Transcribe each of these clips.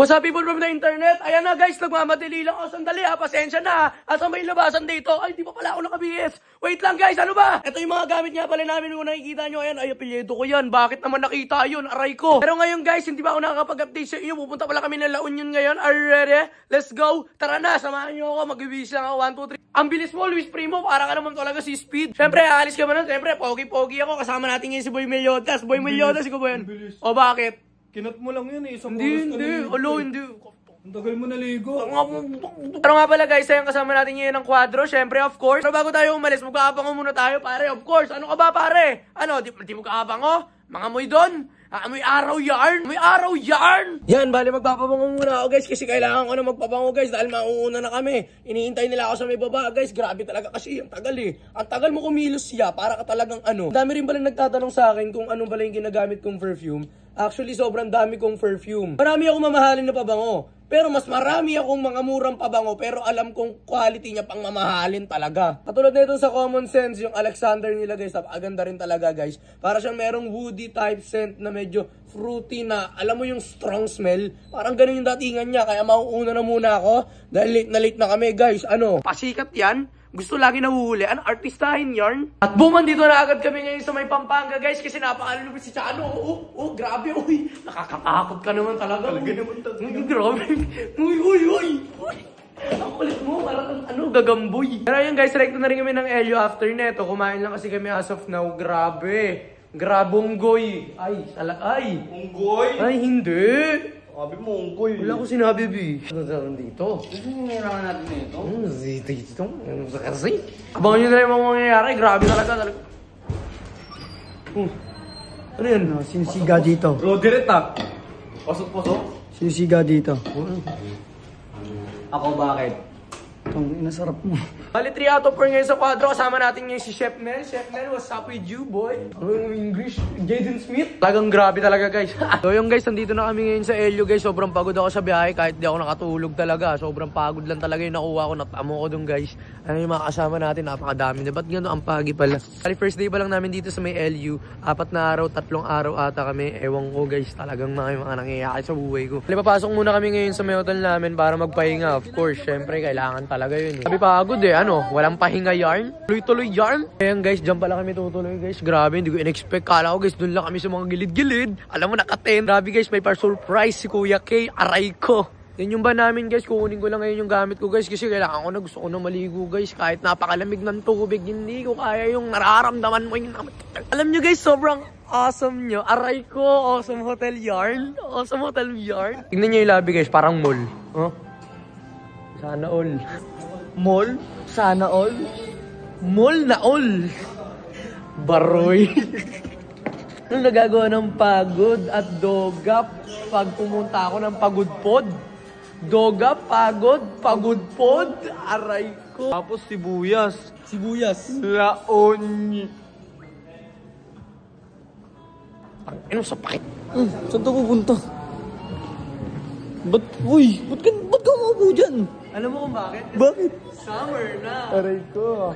What's up people from the internet? Ayan na guys, nagmamadali lang ako. Sandali ha, pasensya na ha. Asa may labasan dito? Ay, di pa pala ako naka-BS. Wait lang guys, ano ba? Ito yung mga gamit nga pala namin kung nakikita nyo. Ayan, ay apelyido ko yan. Bakit naman nakita yun? Aray ko. Pero ngayon guys, hindi ba ako nakakapag-update sa inyo? Pupunta pala kami ng La Union ngayon. Are you ready? Let's go. Tara na, samahan nyo ako. Mag-ibis lang ako. 1, 2, 3. Ang bilis mo, Luis Primo. Para ka naman talaga si Speed. Siyempre, aalis ka man nun. Siyempre, pogi-pogi ako. Kasama natin ngayon si Boy Meliodas. Boy Meliodas, ikaw ba yan? O bakit? Kinat mo lang yun eh. Hindi. Alo, hindi. Ang tagal mo naligo. Pero nga pala guys, ayun kasama natin ngayon ng kwadro. Siyempre, of course. Pero bago tayo umalis, magkakabango muna tayo, pare. Of course. Ano ka ba, pare? Ano, di magkakabango? Mga amoy doon? Amoy araw yarn? Amoy araw yarn? Yan, bali magpapabango muna ako guys. Kasi kailangan ko na magpabango guys. Dahil mauuna na kami. Iniintay nila ako sa may baba guys. Grabe talaga kasi. Ang tagal eh. Ang tagal mo kumilos siya. Para ka talagang ano. Dami rin pala nagtatanong sa akin kung ano pala yung ginagamit kong perfume. Actually, sobrang dami kong perfume. Marami akong mamahalin na pabango. Pero mas marami akong mga murang pabango. Pero alam kong quality niya pang mamahalin talaga. Katulad na ito sa Common Sense, yung Alexander nila guys. Aganda rin talaga guys. Para siyang merong woody type scent na medyo fruity na. Alam mo yung strong smell. Parang ganun yung datingan niya. Kaya mauuna na muna ako. Dahil late na kami guys. Ano? Pasikat yan. Gusto lagi nahuhuli. Ano, artistahin yarn? At boom, andito na agad kami ngayon sa may Pampanga, guys. Kasi napakalupit si Chano. Oh, grabe, uy. Nakakatakot ka naman talaga. Talaga naman talaga. Grabe. Uy. Ang kulit mo, parang gagamboy. Pero yun guys, rekto na rin kami ng Elio after neto. Kumain lang kasi kami as of now. Grabe. Grabonggoy. Ay. Unggoy? Ay, hindi. Sabi mo, unggoy. Wala ko sinabi, B. Ano dito? Ano yung nangyarangan natin nito? Dito. Ano sa kasi? Abangan nyo na yung mga mangyayari. Grabe talaga. Ano yan? Sinisiga dito. Roderet ah. Pasok-pasok? Sinisiga dito. Ako bakit? Itong inasarap mo. Bali 3 out of 4 ngayon sa kwadro. Kasama natin ngayon si Chef Nel. Chef Nel, what's up with you, boy? Ang English, Jaden Smith. Talagang grabe talaga, guys. So yung guys, nandito na kami ngayon sa Elio, guys. Sobrang pagod ako sa biyahe kahit di ako nakatulog talaga. Sobrang pagod lang talaga yung nakuha ko. Natamo ko dun, guys. Ano yung mga kasama natin? Napakadami. Ba't gano'n ang pagi pala? Bali, first day pa lang namin dito sa may LU. 4 na araw, 3 araw ata kami. Ewan ko, guys. Talagang mga nangyayari sa buhay ko. Bali, papasok muna kami ngayon sa may hotel namin para magpahinga. Of course, syempre, kailangan talaga yun eh. Sabi pagod eh, walang pahinga yarn. Tuloy-tuloy yarn. Ayan guys, dyan pala kami tutuloy guys. Grabe, hindi ko in-expect. Kala ko guys, dun lang kami sa mga gilid-gilid. Alam mo, naka-10. Grabe guys, may par-surprise si Kuya K. Aray ko. Yan yung ba namin guys, kukunin ko lang ngayon yung gamit ko guys. Kasi kailangan ko na, gusto ko na maligo guys. Kahit napakalamig ng tubig, hindi ko kaya yung nararamdaman mo yung... Alam nyo guys, sobrang awesome nyo. Aray ko, awesome hotel yarn. Awesome hotel yarn. Tignan nyo yung lobby guys, parang mall. Sana all. Mall? Sana all? Mall na all. Baroy. Ano nagagawa ng pagod at dogap pag pumunta ako ng pagudpod? Dogap, pagod, pagudpod. Aray ko. Tapos sibuyas. Laon. Ano sa pakit? Saan ito pupunta? Ba't ka umupo dyan? Alam mo kung bakit? Bakit? Summer na. Aray ko.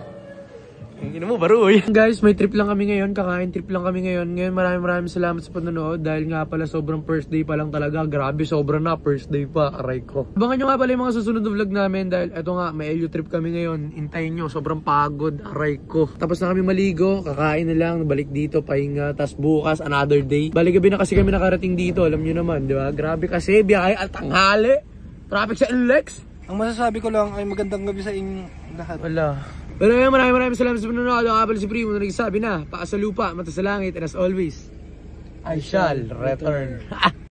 Tingin mo, baroy. Guys, may trip lang kami ngayon. Kakain trip lang kami ngayon. Ngayon, maraming salamat sa panonood. Dahil nga pala, sobrang first day pa lang talaga. Grabe, sobra na. First day pa. Aray ko. Abangan nyo nga pala yung mga susunod na vlog namin. Dahil eto nga, may LU trip kami ngayon. Hintayin nyo, sobrang pagod. Aray ko. Tapos na kami maligo. Kakain na lang. Balik dito, pahinga. Tapos bukas, another day. Balik gabi na kasi kami nakarating dito. Alam nyo naman, di ba? Grabe kasi, biyahe at tanghali. Traffic sa NLEX. Ang masasabi ko lang ay magandang gabi sa inyong lahat. Wala. Pero ngayon, maraming salamat sa panonood. Ako pala si Primo na nagsasabi na, paa sa lupa, mata sa langit, and as always, I shall return.